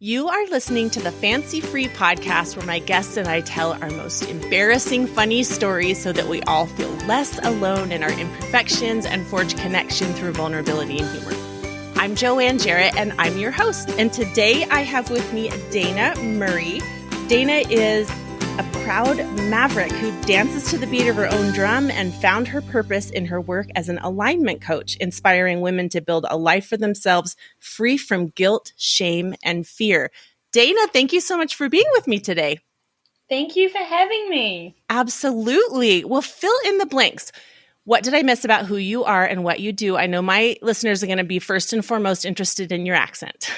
You are listening to the Fancy Free podcast where my guests and I tell our most embarrassing, funny stories so that we all feel less alone in our imperfections and forge connection through vulnerability and humor. I'm Joanne Jarrett, and I'm your host. And today I have with me Dana Maree. Dana is a proud maverick who dances to the beat of her own drum and found her purpose in her work as an alignment coach, inspiring women to build a life for themselves free from guilt, shame, and fear. Dana, thank you so much for being with me today. Thank you for having me. Absolutely. Well, fill in the blanks. What did I miss about who you are and what you do? I know my listeners are going to be first and foremost interested in your accent.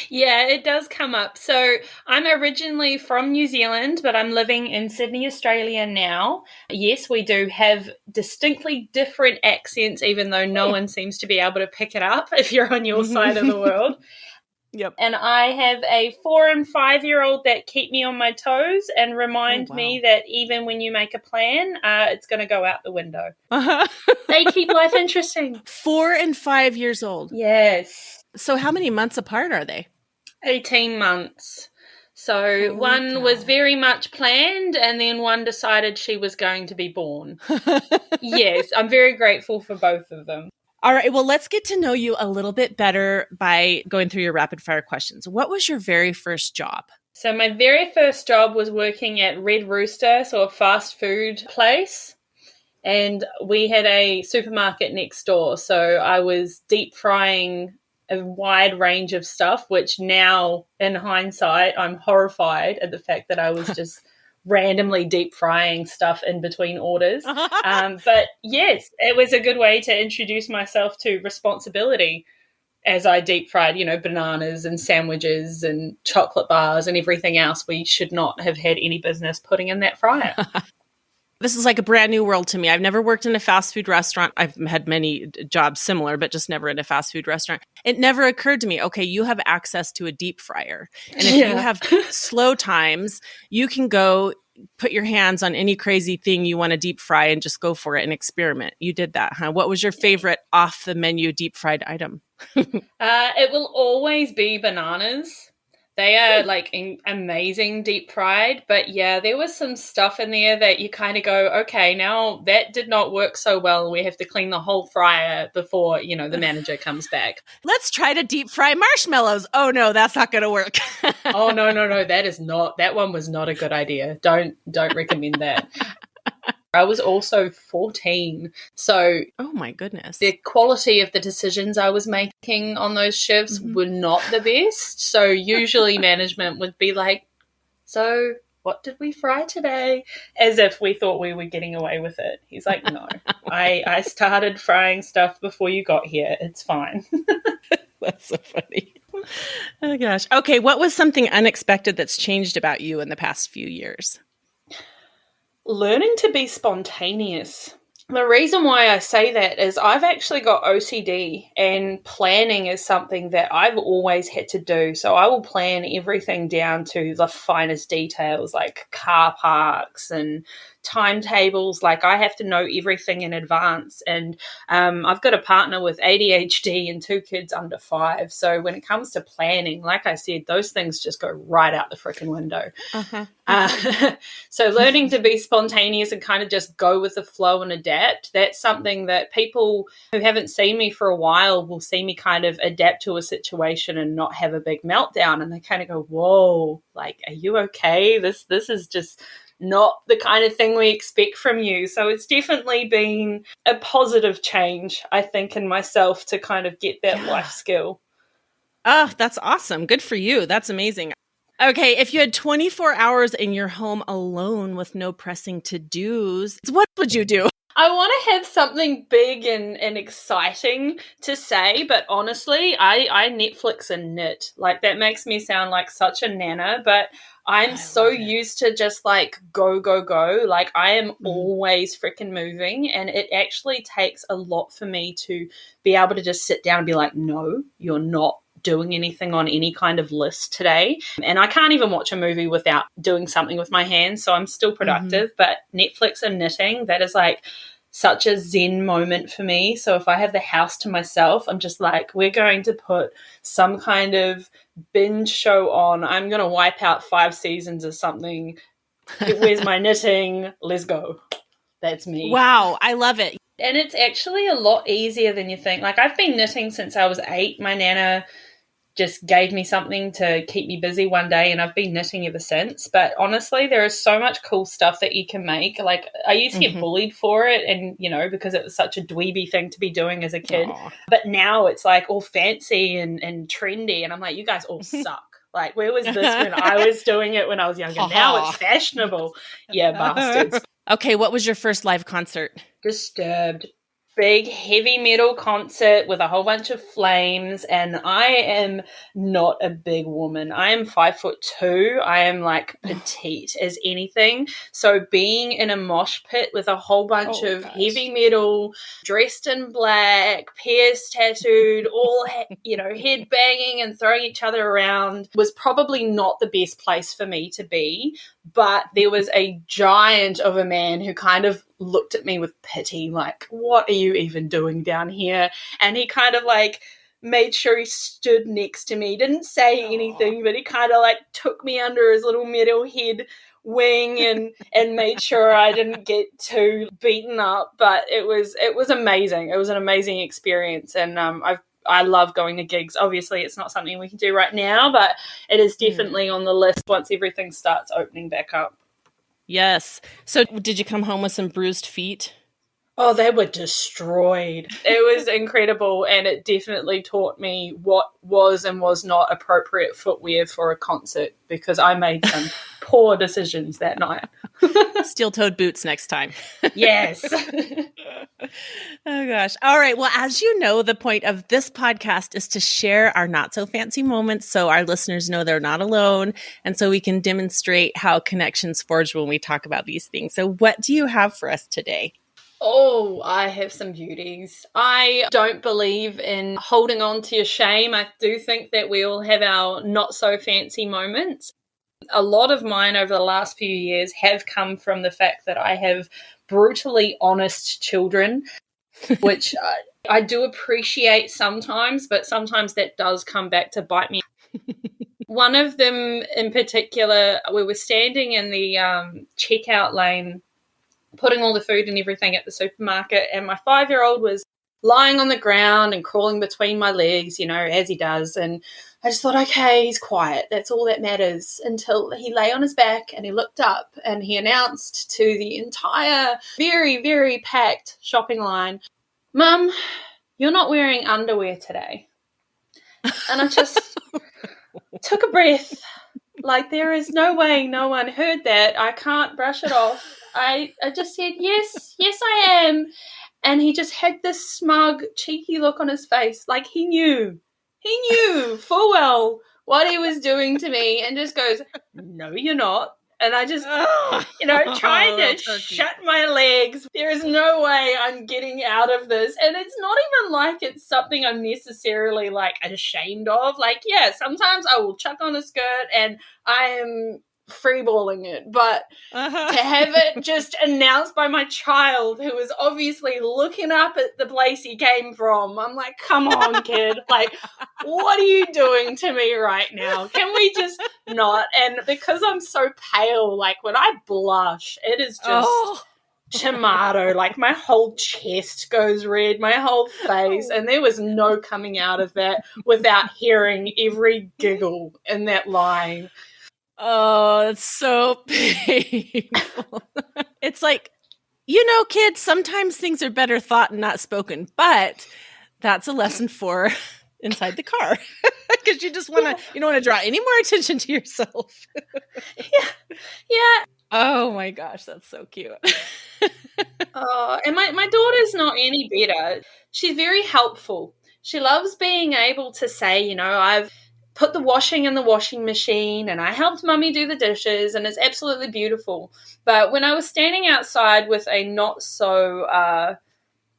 Yeah, it does come up. So I'm originally from New Zealand, but I'm living in Sydney, Australia now. Yes, we do have distinctly different accents, even though no one seems to be able to pick it up if you're on your side of the world. Yep. And I have a 4 and 5-year-old that keep me on my toes and remind me that even when you make a plan, it's going to go out the window. They keep life interesting. 4 and 5 years old. Yes. So how many months apart are they? 18 months. So one was very much planned, and then one decided she was going to be born. Yes, I'm very grateful for both of them. All right, well, let's get to know you a little bit better by going through your rapid fire questions. What was your very first job? So my very first job was working at Red Rooster, so a fast food place. And we had a supermarket next door. So I was deep frying a wide range of stuff, which now in hindsight, I'm horrified at the fact that I was just randomly deep frying stuff in between orders. But yes, it was a good way to introduce myself to responsibility as I deep fried, bananas and sandwiches and chocolate bars and everything else we should not have had any business putting in that fryer. This is like a brand new world to me. I've never worked in a fast food restaurant. I've had many jobs similar, but just never in a fast food restaurant. It never occurred to me, okay, you have access to a deep fryer. And if you have slow times, you can go put your hands on any crazy thing you want to deep fry and just go for it and experiment. You did that, huh? What was your favorite off the menu deep fried item? It will always be bananas. They are amazing deep fried, but yeah, there was some stuff in there that you kind of go, okay, now that did not work so well. We have to clean the whole fryer before, the manager comes back. Let's try to deep fry marshmallows. Oh no, that's not going to work. Oh no, that one was not a good idea. Don't recommend that. I was also 14, so oh my goodness, the quality of the decisions I was making on those shifts were not the best. So usually management would be like, so what did we fry today? As if we thought we were getting away with it. He's like, no, I started frying stuff before you got here. It's fine. That's so funny. Oh gosh. Okay, what was something unexpected that's changed about you in the past few years? Learning to be spontaneous. The reason why I say that is I've actually got OCD, and planning is something that I've always had to do. So I will plan everything down to the finest details, like car parks and timetables. Like I have to know everything in advance. And I've got a partner with ADHD and 2 kids under 5. So when it comes to planning, like I said, those things just go right out the freaking window. So learning to be spontaneous and kind of just go with the flow and adapt, that's something that people who haven't seen me for a while will see me kind of adapt to a situation and not have a big meltdown. And they kind of go, whoa, like, are you okay? This is just not the kind of thing we expect from you. So it's definitely been a positive change, I think, in myself to kind of get that life skill. Oh, that's awesome. Good for you. That's amazing. Okay, if you had 24 hours in your home alone with no pressing to-dos, what would you do? I want to have something big and exciting to say, but honestly, I Netflix and knit. Like, that makes me sound like such a nana, but I'm so used to just like go. Like I am always freaking moving, and it actually takes a lot for me to be able to just sit down and be like, no, you're not doing anything on any kind of list today. And I can't even watch a movie without doing something with my hands. So I'm still productive, but Netflix and knitting, that is like such a zen moment for me. So if I have the house to myself, I'm just like, we're going to put some kind of binge show on. I'm going to wipe out 5 seasons of something. Where's my knitting? Let's go. That's me. Wow, I love it. And it's actually a lot easier than you think. Like, I've been knitting since I was 8. My nana just gave me something to keep me busy one day, and I've been knitting ever since. But honestly, there is so much cool stuff that you can make. Like, I used to get bullied for it, and, you know, because it was such a dweeby thing to be doing as a kid. Aww. But now it's like all fancy and trendy, and I'm like, you guys all suck. Like, where was this when I was doing it when I was younger? Now it's fashionable. Yeah, bastards. Okay, what was your first live concert? Disturbed. Big heavy metal concert with a whole bunch of flames, and I am not a big woman. I am 5'2". I am like petite as anything. So being in a mosh pit with a whole bunch of heavy metal, dressed in black, pierced, tattooed, all head banging and throwing each other around was probably not the best place for me to be. But there was a giant of a man who kind of looked at me with pity, like, what are you even doing down here? And he kind of like made sure he stood next to me, didn't say anything, but he kind of like took me under his little metal head wing and made sure I didn't get too beaten up. But it was amazing. It was an amazing experience, and I love going to gigs. Obviously, it's not something we can do right now, but it is definitely on the list once everything starts opening back up. Yes. So did you come home with some bruised feet? Oh, they were destroyed. It was incredible, and it definitely taught me what was and was not appropriate footwear for a concert, because I made some poor decisions that night. Steel-toed boots next time. Yes. Oh, gosh. All right. Well, as you know, the point of this podcast is to share our not-so-fancy moments so our listeners know they're not alone, and so we can demonstrate how connections forge when we talk about these things. So what do you have for us today? Oh, I have some beauties. I don't believe in holding on to your shame. I do think that we all have our not-so-fancy moments. A lot of mine over the last few years have come from the fact that I have brutally honest children, which I do appreciate sometimes, but sometimes that does come back to bite me. One of them in particular, we were standing in the checkout lane, putting all the food and everything at the supermarket, and my 5-year-old was lying on the ground and crawling between my legs, as he does. And I just thought, okay, he's quiet. That's all that matters, until he lay on his back and he looked up and he announced to the entire very, very packed shopping line, "Mum, you're not wearing underwear today." And I just took a breath. Like, there is no way no one heard that. I can't brush it off. I just said, yes, I am. And he just had this smug, cheeky look on his face, like he knew full well what he was doing to me, and just goes, "No, you're not." And I just, trying to shut my legs. There is no way I'm getting out of this. And it's not even like it's something I'm necessarily like ashamed of. Like, yeah, sometimes I will chuck on a skirt and I am freeballing it, but to have it just announced by my child, who was obviously looking up at the place he came from, I'm like, come on, kid, like, what are you doing to me right now? Can we just not? And because I'm so pale, like when I blush, it is just tomato, like my whole chest goes red, my whole face, and there was no coming out of that without hearing every giggle in that line. Oh, it's so painful. It's like, kids, sometimes things are better thought and not spoken, but that's a lesson for inside the car, because you don't want to draw any more attention to yourself. Yeah. Oh my gosh, that's so cute. And my daughter's not any better. She's very helpful. She loves being able to say, I've put the washing in the washing machine and I helped Mummy do the dishes, and it's absolutely beautiful. But when I was standing outside with a not so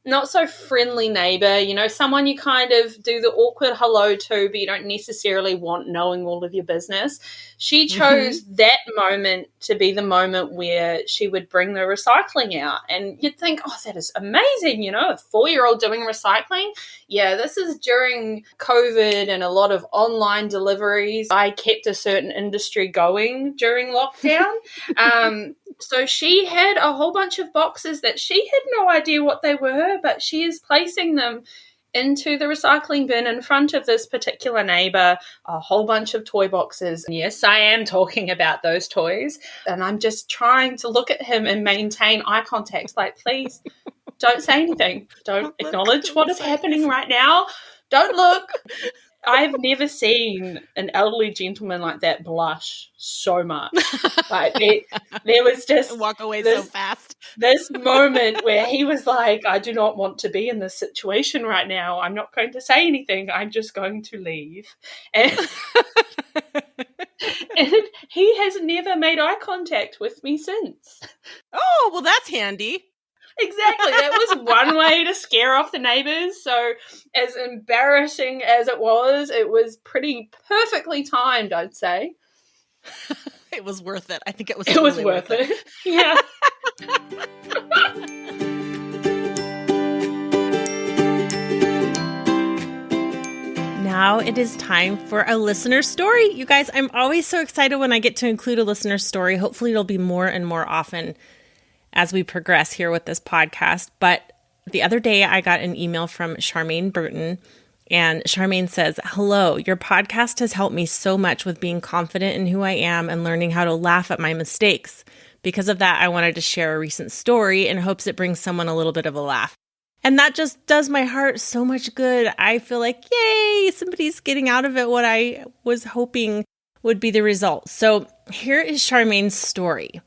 not so friendly neighbor, someone you kind of do the awkward hello to, but you don't necessarily want knowing all of your business. She chose that moment to be the moment where she would bring the recycling out. And you'd think, oh, that is amazing, a 4-year-old doing recycling. Yeah, this is during COVID and a lot of online deliveries. I kept a certain industry going during lockdown. So she had a whole bunch of boxes that she had no idea what they were, but she is placing them into the recycling bin in front of this particular neighbor, a whole bunch of toy boxes. And yes, I am talking about those toys. And I'm just trying to look at him and maintain eye contact. Like, please don't say anything. Don't acknowledge what is happening right now. Don't look. I've never seen an elderly gentleman like that blush so much. Like there was just walk away so fast. This moment where he was like, I do not want to be in this situation right now. I'm not going to say anything. I'm just going to leave. And, and he has never made eye contact with me since. Oh, well, that's handy. Exactly. That was one way to scare off the neighbors. So as embarrassing as it was pretty perfectly timed, I'd say. It was worth it. I think it was totally worth it. Yeah. Now it is time for a listener story. You guys, I'm always so excited when I get to include a listener story. Hopefully it'll be more and more often as we progress here with this podcast. But the other day I got an email from Charmaine Burton, and Charmaine says, "Hello, your podcast has helped me so much with being confident in who I am and learning how to laugh at my mistakes. Because of that, I wanted to share a recent story in hopes it brings someone a little bit of a laugh." And that just does my heart so much good. I feel like, yay, somebody's getting out of it what I was hoping would be the result. So here is Charmaine's story.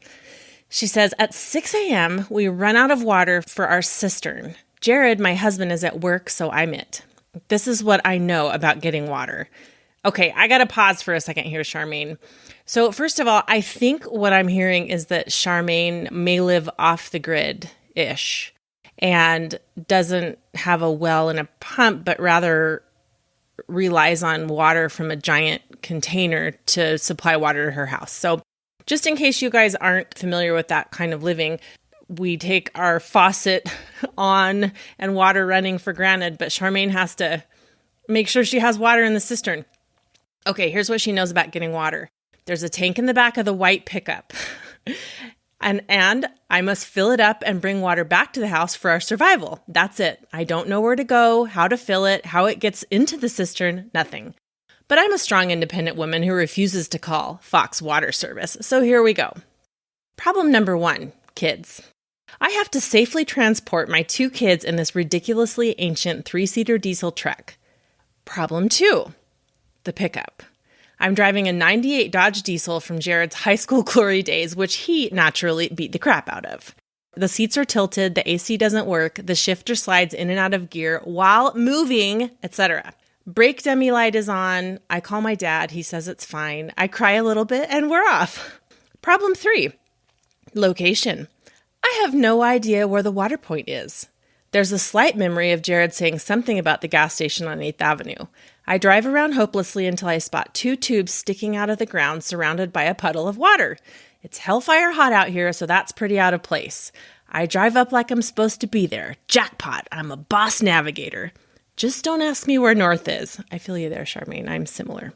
She says, at 6 a.m., we run out of water for our cistern. Jared, my husband, is at work, so I'm it. This is what I know about getting water. Okay, I got to pause for a second here, Charmaine. So first of all, I think what I'm hearing is that Charmaine may live off the grid-ish and doesn't have a well and a pump, but rather relies on water from a giant container to supply water to her house. So just in case you guys aren't familiar with that kind of living, we take our faucet on and water running for granted, but Charmaine has to make sure she has water in the cistern. Okay, here's what she knows about getting water. There's a tank in the back of the white pickup. And I must fill it up and bring water back to the house for our survival. That's it. I don't know where to go, how to fill it, how it gets into the cistern, nothing. But I'm a strong, independent woman who refuses to call Fox Water Service. So here we go. Problem number 1, kids. I have to safely transport my 2 kids in this ridiculously ancient 3-seater diesel truck. Problem 2, the pickup. I'm driving a 98 Dodge Diesel from Jared's high school glory days, which he naturally beat the crap out of. The seats are tilted, the AC doesn't work, the shifter slides in and out of gear while moving, etc. Brake dummy light is on. I call my dad. He says it's fine. I cry a little bit and we're off. Problem 3, location. I have no idea where the water point is. There's a slight memory of Jared saying something about the gas station on 8th Avenue. I drive around hopelessly until I spot 2 tubes sticking out of the ground surrounded by a puddle of water. It's hellfire hot out here, so that's pretty out of place. I drive up like I'm supposed to be there. Jackpot, I'm a boss navigator. Just don't ask me where north is. I feel you there, Charmaine. I'm similar.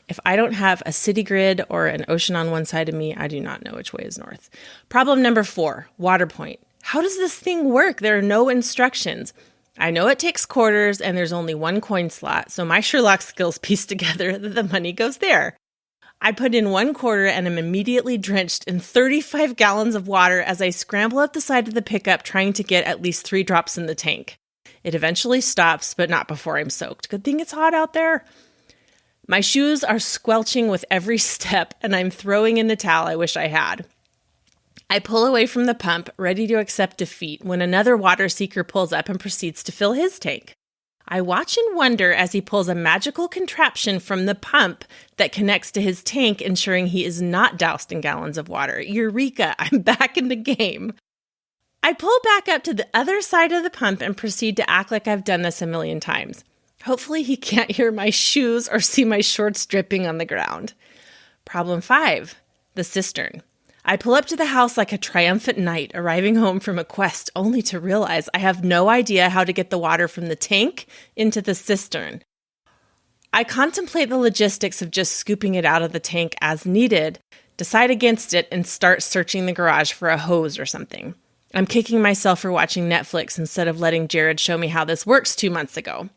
If I don't have a city grid or an ocean on one side of me, I do not know which way is north. Problem number 4, water point. How does this thing work? There are no instructions. I know it takes quarters and there's only 1 coin slot, so my Sherlock skills piece together that the money goes there. I put in 1 quarter and am immediately drenched in 35 gallons of water as I scramble up the side of the pickup trying to get at least 3 drops in the tank. It eventually stops, but not before I'm soaked. Good thing it's hot out there. My shoes are squelching with every step, and I'm throwing in the towel I wish I had. I pull away from the pump, ready to accept defeat, when another water seeker pulls up and proceeds to fill his tank. I watch in wonder as he pulls a magical contraption from the pump that connects to his tank, ensuring he is not doused in gallons of water. Eureka! I'm back in the game. I pull back up to the other side of the pump and proceed to act like I've done this a million times. Hopefully he can't hear my shoes or see my shorts dripping on the ground. Problem 5, the cistern. I pull up to the house like a triumphant knight arriving home from a quest only to realize I have no idea how to get the water from the tank into the cistern. I contemplate the logistics of just scooping it out of the tank as needed, decide against it, and start searching the garage for a hose or something. I'm kicking myself for watching Netflix instead of letting Jared show me how this works 2 months ago.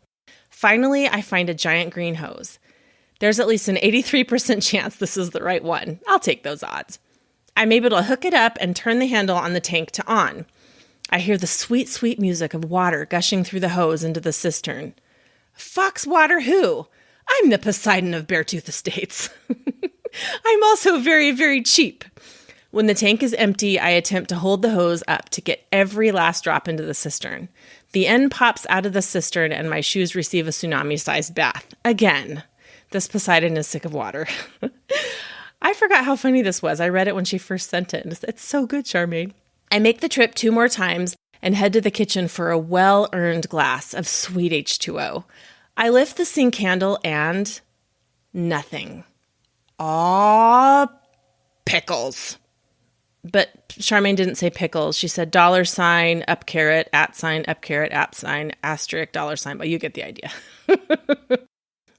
Finally, I find a giant green hose. There's at least an 83% chance this is the right one. I'll take those odds. I'm able to hook it up and turn the handle on the tank to on. I hear the sweet, sweet music of water gushing through the hose into the cistern. Fox water who? I'm the Poseidon of Beartooth Estates. I'm also very, very cheap. When the tank is empty, I attempt to hold the hose up to get every last drop into the cistern. The end pops out of the cistern and my shoes receive a tsunami-sized bath. Again, this Poseidon is sick of water. I forgot how funny this was. I read it when she first sent it. It's so good, Charmaine. I make the trip 2 more times and head to the kitchen for a well-earned glass of sweet H2O. I lift the sink handle and nothing. Aw, pickles. But Charmaine didn't say pickles. She said $, up caret, @ up caret, asterisk, $. But you get the idea.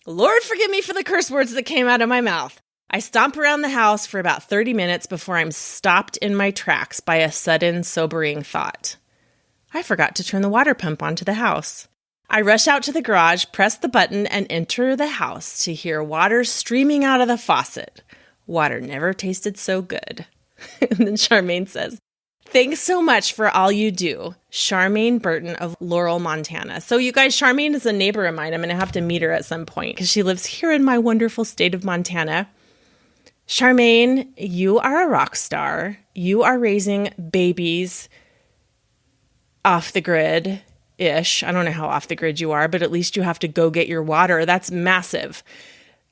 Lord forgive me for the curse words that came out of my mouth. I stomp around the house for about 30 minutes before I'm stopped in my tracks by a sudden, sobering thought. I forgot to turn the water pump onto the house. I rush out to the garage, press the button, and enter the house to hear water streaming out of the faucet. Water never tasted so good. And then Charmaine says, "Thanks so much for all you do. Charmaine Burton of Laurel, Montana." So you guys, Charmaine is a neighbor of mine. I'm going to have to meet her at some point because she lives here in my wonderful state of Montana. Charmaine, you are a rock star. You are raising babies off the grid-ish. I don't know how off the grid you are, but at least you have to go get your water. That's massive.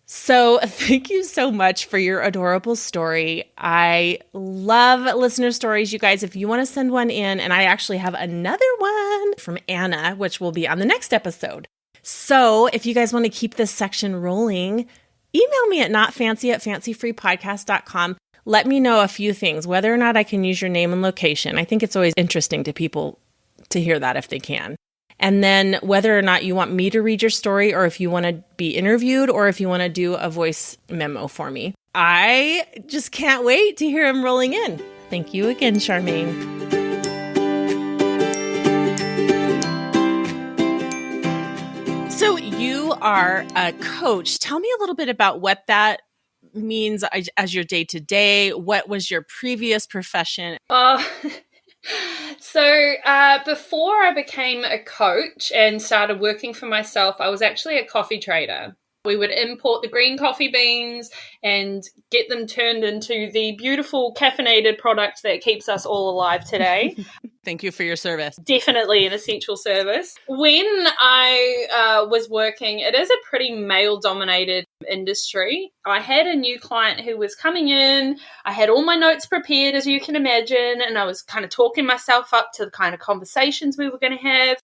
So thank you so much for your adorable story. I love listener stories, you guys. If you want to send one in, and I actually have another one from Anna, which will be on the next episode. So if you guys want to keep this section rolling, email me at notfancy@fancyfreepodcast.com. Let me know a few things, whether or not I can use your name and location. I think it's always interesting to people to hear that if they can. And then whether or not you want me to read your story, or if you want to be interviewed, or if you want to do a voice memo for me. I just can't wait to hear him rolling in. Thank you again, Charmaine. So you are a coach. Tell me a little bit about what that means as your day-to-day. What was your previous profession? So before I became a coach and started working for myself, I was actually a coffee trader. We would import the green coffee beans and get them turned into the beautiful caffeinated product that keeps us all alive today. Thank you for your service. Definitely an essential service. When I was working, it is a pretty male-dominated industry. I had a new client who was coming in. I had all my notes prepared, as you can imagine, and I was kind of talking myself up to the kind of conversations we were going to have.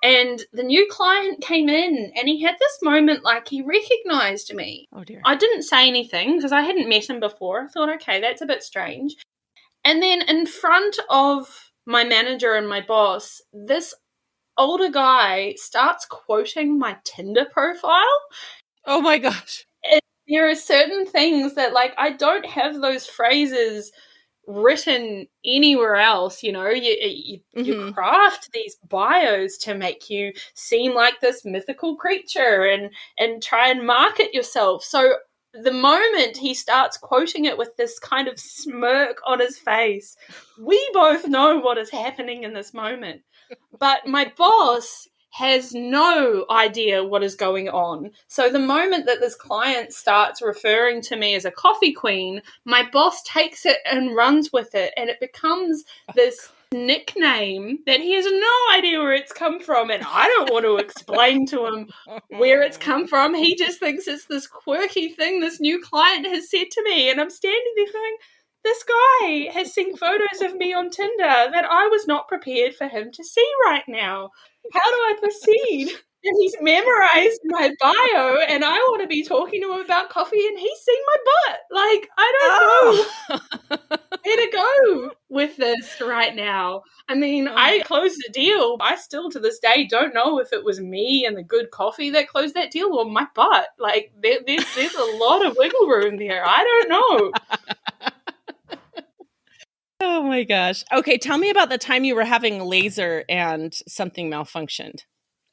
And the new client came in and he had this moment like he recognized me. Oh, dear. I didn't say anything because I hadn't met him before. I thought, okay, that's a bit strange. And then in front of my manager and my boss, this older guy starts quoting my Tinder profile. Oh, my gosh. And there are certain things that, like, I don't have those phrases written anywhere else. You know, you craft these bios to make you seem like this mythical creature and try and market yourself. So the moment he starts quoting it with this kind of smirk on his face, we both know what is happening in this moment. But my boss has no idea what is going on. So the moment that this client starts referring to me as a coffee queen, my boss takes it and runs with it, and it becomes this nickname that he has no idea where it's come from, and I don't want to explain to him where it's come from. He just thinks it's this quirky thing this new client has said to me, and I'm standing there going, this guy has seen photos of me on Tinder that I was not prepared for him to see right now. How do I proceed? And he's memorized my bio, and I want to be talking to him about coffee, and he's seen my butt. Like, I don't know where to go with this right now. I mean, I closed the deal. I still, to this day, don't know if it was me and the good coffee that closed that deal or my butt. Like, there's a lot of wiggle room there. I don't know. Oh, my gosh. Okay, tell me about the time you were having laser and something malfunctioned.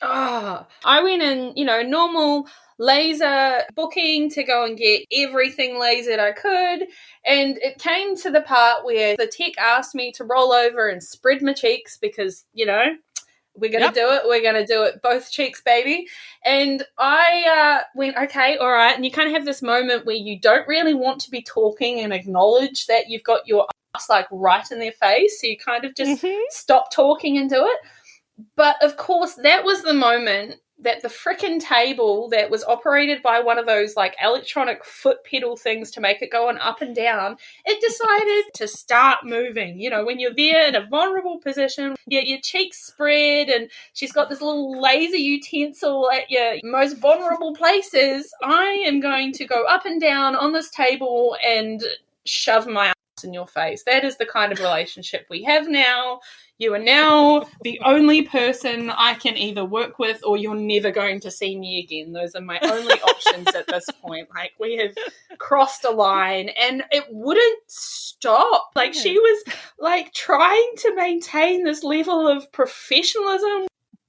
I went in, normal laser booking to go and get everything lasered I could. And it came to the part where the tech asked me to roll over and spread my cheeks because, we're going to do it. We're going to do it. Both cheeks, baby. And I went, okay, all right. And you kind of have this moment where you don't really want to be talking and acknowledge that you've got your ass like right in their face. So you kind of just stop talking and do it. But, of course, that was the moment that the frickin' table that was operated by one of those, like, electronic foot pedal things to make it go on up and down, it decided to start moving. When you're there in a vulnerable position, your cheeks spread, and she's got this little laser utensil at your most vulnerable places. I am going to go up and down on this table and shove my ass in your face. That is the kind of relationship we have now. You are now the only person I can either work with or you're never going to see me again. Those are my only options at this point. Like, we have crossed a line and it wouldn't stop. Like, she was, like, trying to maintain this level of professionalism.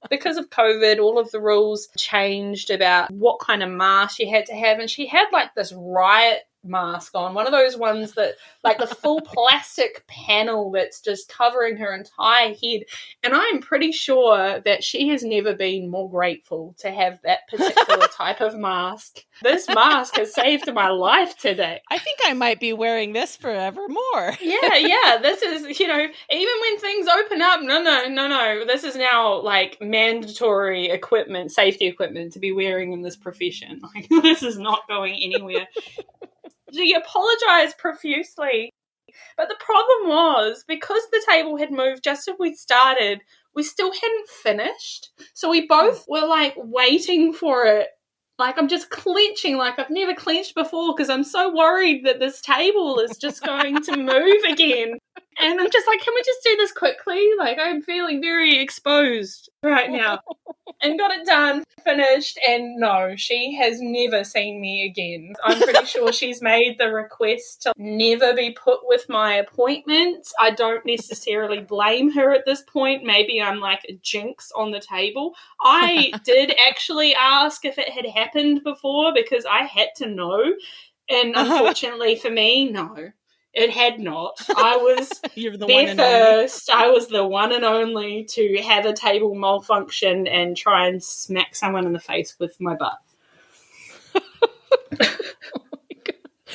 Because of COVID, all of the rules changed about what kind of mask you had to have. And she had, like, this riot mask on, one of those ones that, like, the full plastic panel that's just covering her entire head. And I'm pretty sure that she has never been more grateful to have that particular type of mask. This mask has saved my life today. I think I might be wearing this forevermore. Yeah. This is, even when things open up, no. This is now, like, mandatory equipment, safety equipment to be wearing in this profession. Like, this is not going anywhere. She apologized profusely. But the problem was, because the table had moved just as we started, we still hadn't finished. So we both were, like, waiting for it. Like, I'm just clenching like I've never clenched before because I'm so worried that this table is just going to move again. And I'm just like, can we just do this quickly? Like, I'm feeling very exposed right now. And got it done, finished, and no, she has never seen me again. I'm pretty sure she's made the request to never be put with my appointments. I don't necessarily blame her at this point. Maybe I'm like a jinx on the table. I did actually ask if it had happened before because I had to know. And unfortunately for me, no. It had not. I was You're the there one and first. Only. I was the one and only to have a table malfunction and try and smack someone in the face with my butt.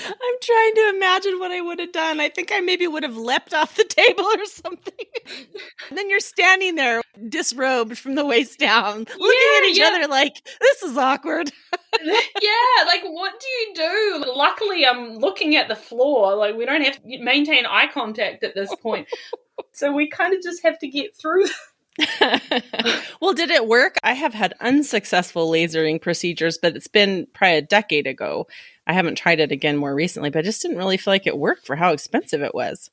I'm trying to imagine what I would have done. I think I maybe would have leapt off the table or something. And then you're standing there disrobed from the waist down, looking at each other like, this is awkward. Yeah, like, what do you do? Luckily, I'm looking at the floor. Like, we don't have to maintain eye contact at this point. So we kind of just have to get through. Well, did it work? I have had unsuccessful lasering procedures, but it's been probably a decade ago. I haven't tried it again more recently, but I just didn't really feel like it worked for how expensive it was.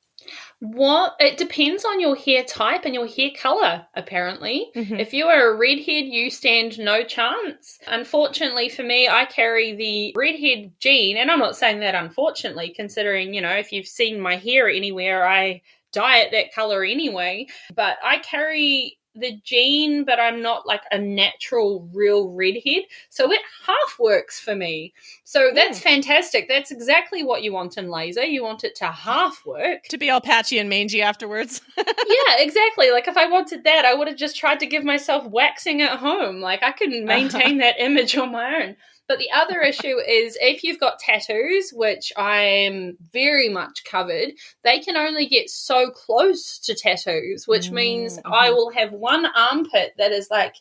Well, it depends on your hair type and your hair color, apparently. Mm-hmm. If you are a redhead, you stand no chance. Unfortunately for me, I carry the redhead gene, and I'm not saying that unfortunately, considering, if you've seen my hair anywhere, I dye it that color anyway. But I carry the gene, but I'm not like a natural, real redhead. So it half works for me. So that's fantastic. That's exactly what you want in laser. You want it to half work. To be all patchy and mangy afterwards. Yeah, exactly. Like, if I wanted that, I would have just tried to give myself waxing at home. Like, I couldn't maintain that image on my own. But the other issue is if you've got tattoos, which I'm very much covered, they can only get so close to tattoos, which means I will have one armpit that is like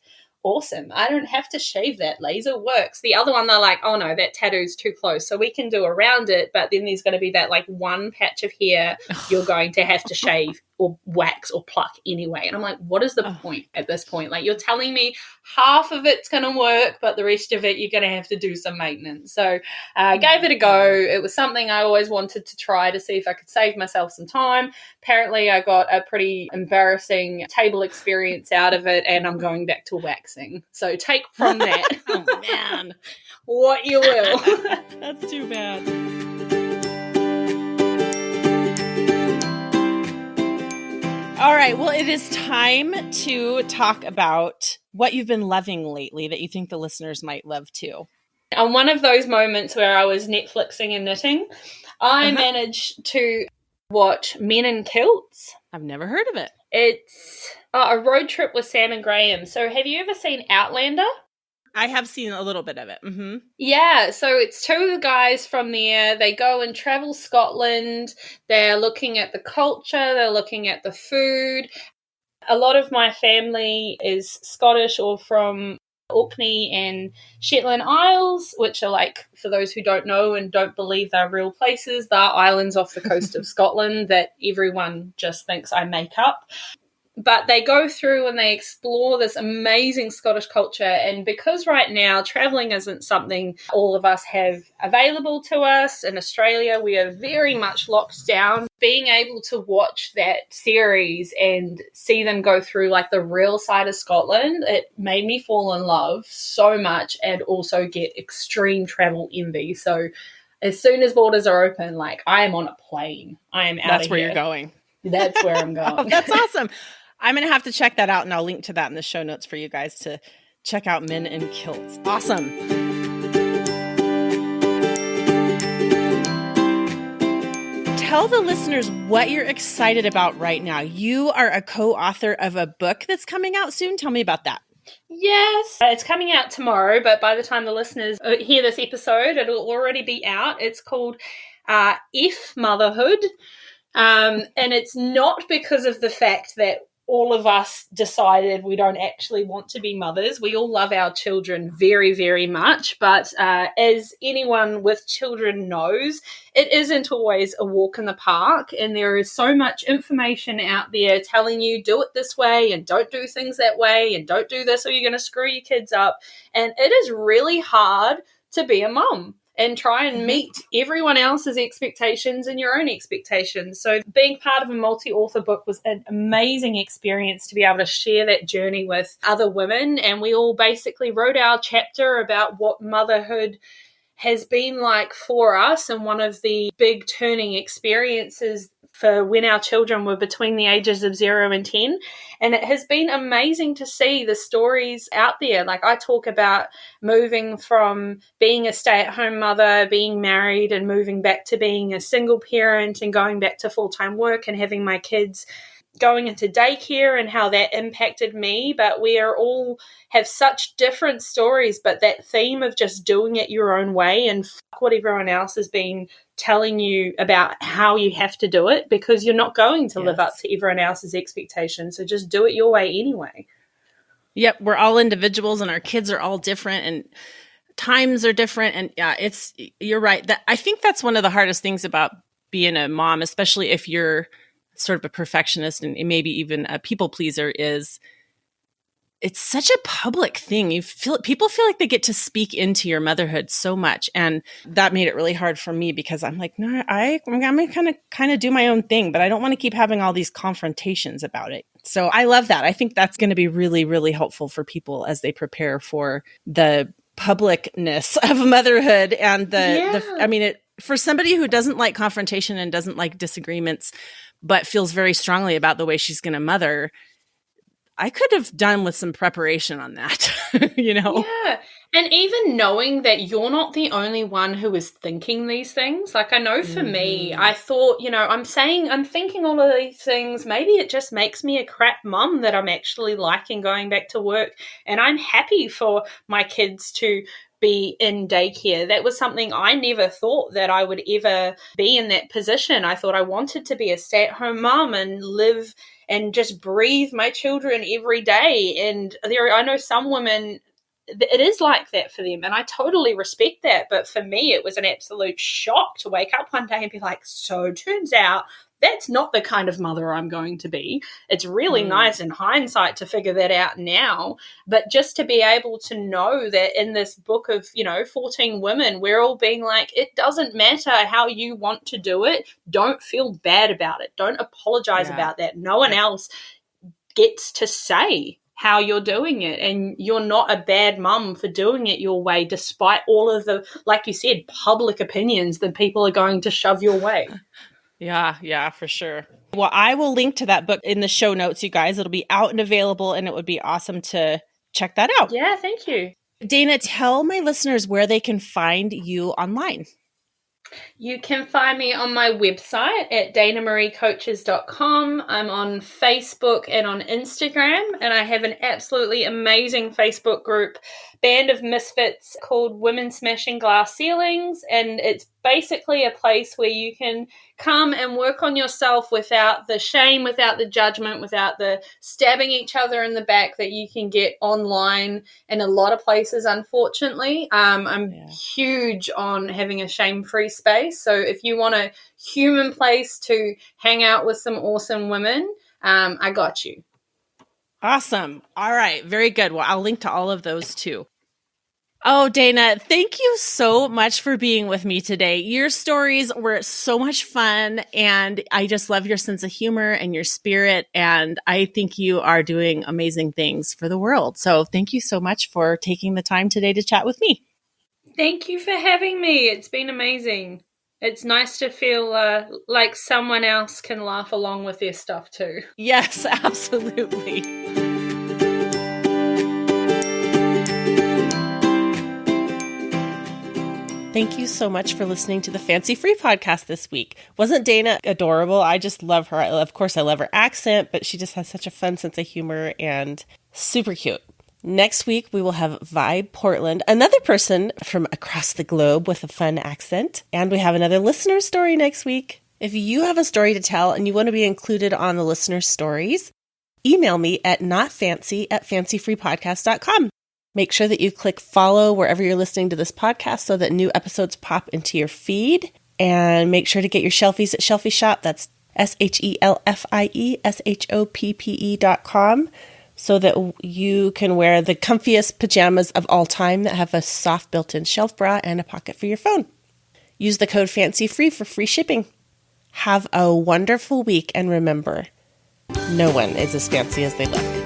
awesome. I don't have to shave that. Laser works. The other one, they're like, oh no, that tattoo's too close. So we can do around it, but then there's going to be that like one patch of hair you're going to have to shave or wax or pluck anyway. And I'm like, what is the point at this point? Like, you're telling me half of it's going to work, but the rest of it, you're going to have to do some maintenance. So I gave it a go. It was something I always wanted to try to see if I could save myself some time. Apparently, I got a pretty embarrassing table experience out of it, and I'm going back to waxing. So take from that, oh man, what you will. That's too bad. All right, well, it is time to talk about what you've been loving lately that you think the listeners might love too. On one of those moments where I was Netflixing and knitting, I managed to watch Men in Kilts. I've never heard of it. It's a road trip with Sam and Graham. So have you ever seen Outlander? I have seen a little bit of it. Mm-hmm. Yeah, so it's two of the guys from there. They go and travel Scotland. They're looking at the culture. They're looking at the food. A lot of my family is Scottish or from Orkney and Shetland Isles, which are like, for those who don't know and don't believe they're real places, they're islands off the coast of Scotland that everyone just thinks I make up. But they go through and they explore this amazing Scottish culture. And because right now traveling isn't something all of us have available to us in Australia, we are very much locked down. Being able to watch that series and see them go through like the real side of Scotland, it made me fall in love so much and also get extreme travel envy. So as soon as borders are open, like I am on a plane. I am out of here. That's where you're going. That's where I'm going. Oh, that's awesome. I'm going to have to check that out, and I'll link to that in the show notes for you guys to check out Men in Kilts. Awesome. Tell the listeners what you're excited about right now. You are a co-author of a book that's coming out soon. Tell me about that. Yes, it's coming out tomorrow, but by the time the listeners hear this episode, it'll already be out. It's called If Motherhood, and it's not because of the fact that all of us decided we don't actually want to be mothers. We all love our children very, very much. But as anyone with children knows, it isn't always a walk in the park. And there is so much information out there telling you do it this way and don't do things that way and don't do this or you're going to screw your kids up. And it is really hard to be a mum and try and meet everyone else's expectations and your own expectations. So being part of a multi-author book was an amazing experience to be able to share that journey with other women. And we all basically wrote our chapter about what motherhood has been like for us, and one of the big turning experiences for when our children were between the ages of 0 and 10. And it has been amazing to see the stories out there. Like I talk about moving from being a stay-at-home mother, being married, and moving back to being a single parent and going back to full-time work and having my kids going into daycare and how that impacted me. But we are all have such different stories, but that theme of just doing it your own way and fuck what everyone else has been telling you about how you have to do it, because you're not going to live up to everyone else's expectations. So just do it your way anyway. Yep. We're all individuals and our kids are all different and times are different. And yeah, you're right. I think that's one of the hardest things about being a mom, especially if you're sort of a perfectionist and maybe even a people pleaser, is it's such a public thing. People feel like they get to speak into your motherhood so much. And that made it really hard for me because I'm like, no, I'm going to kind of do my own thing, but I don't want to keep having all these confrontations about it. So I love that. I think that's going to be really, really helpful for people as they prepare for the publicness of motherhood and for somebody who doesn't like confrontation and doesn't like disagreements, but feels very strongly about the way she's going to mother, I could have done with some preparation on that, you know? Yeah. And even knowing that you're not the only one who is thinking these things. Like I know for me, I thought, I'm thinking all of these things. Maybe it just makes me a crap mum that I'm actually liking going back to work. And I'm happy for my kids to be in daycare. That was something I never thought that I would ever be in that position. I thought I wanted to be a stay-at-home mom and live and just breathe my children every day. And I know some women, it is like that for them, and I totally respect that. But for me, it was an absolute shock to wake up one day and be like, so turns out that's not the kind of mother I'm going to be. It's really nice in hindsight to figure that out now. But just to be able to know that in this book of, 14 women, we're all being like, it doesn't matter how you want to do it. Don't feel bad about it. Don't apologize about that. No one else gets to say how you're doing it, and you're not a bad mum for doing it your way, despite all of the, like you said, public opinions that people are going to shove your way. Yeah, for sure. Well, I will link to that book in the show notes, you guys. It'll be out and available, and it would be awesome to check that out. Yeah, thank you. Dana, tell my listeners where they can find you online. You can find me on my website at danamareecoaches.com. I'm on Facebook and on Instagram, and I have an absolutely amazing Facebook group, Band of Misfits, called Women Smashing Glass Ceilings, and it's basically a place where you can come and work on yourself without the shame, without the judgment, without the stabbing each other in the back that you can get online in a lot of places, unfortunately. I'm huge on having a shame-free space. So if you want a human place to hang out with some awesome women, I got you. Awesome. All right. Very good. Well, I'll link to all of those too. Oh, Dana, thank you so much for being with me today. Your stories were so much fun, and I just love your sense of humor and your spirit, and I think you are doing amazing things for the world. So thank you so much for taking the time today to chat with me. Thank you for having me. It's been amazing. It's nice to feel like someone else can laugh along with their stuff too. Yes, absolutely. Thank you so much for listening to the Fancy Free podcast this week. Wasn't Dana adorable? I just love her. Of course, I love her accent, but she just has such a fun sense of humor and super cute. Next week, we will have Vibe Portland, another person from across the globe with a fun accent. And we have another listener story next week. If you have a story to tell and you want to be included on the listener stories, email me at notfancy@fancyfreepodcast.com. Make sure that you click follow wherever you're listening to this podcast so that new episodes pop into your feed. And make sure to get your shelfies at Shelfie Shop. That's SHELFIESHOPPE.com so that you can wear the comfiest pajamas of all time that have a soft built-in shelf bra and a pocket for your phone. Use the code FANCYFREE for free shipping. Have a wonderful week, and remember, no one is as fancy as they look.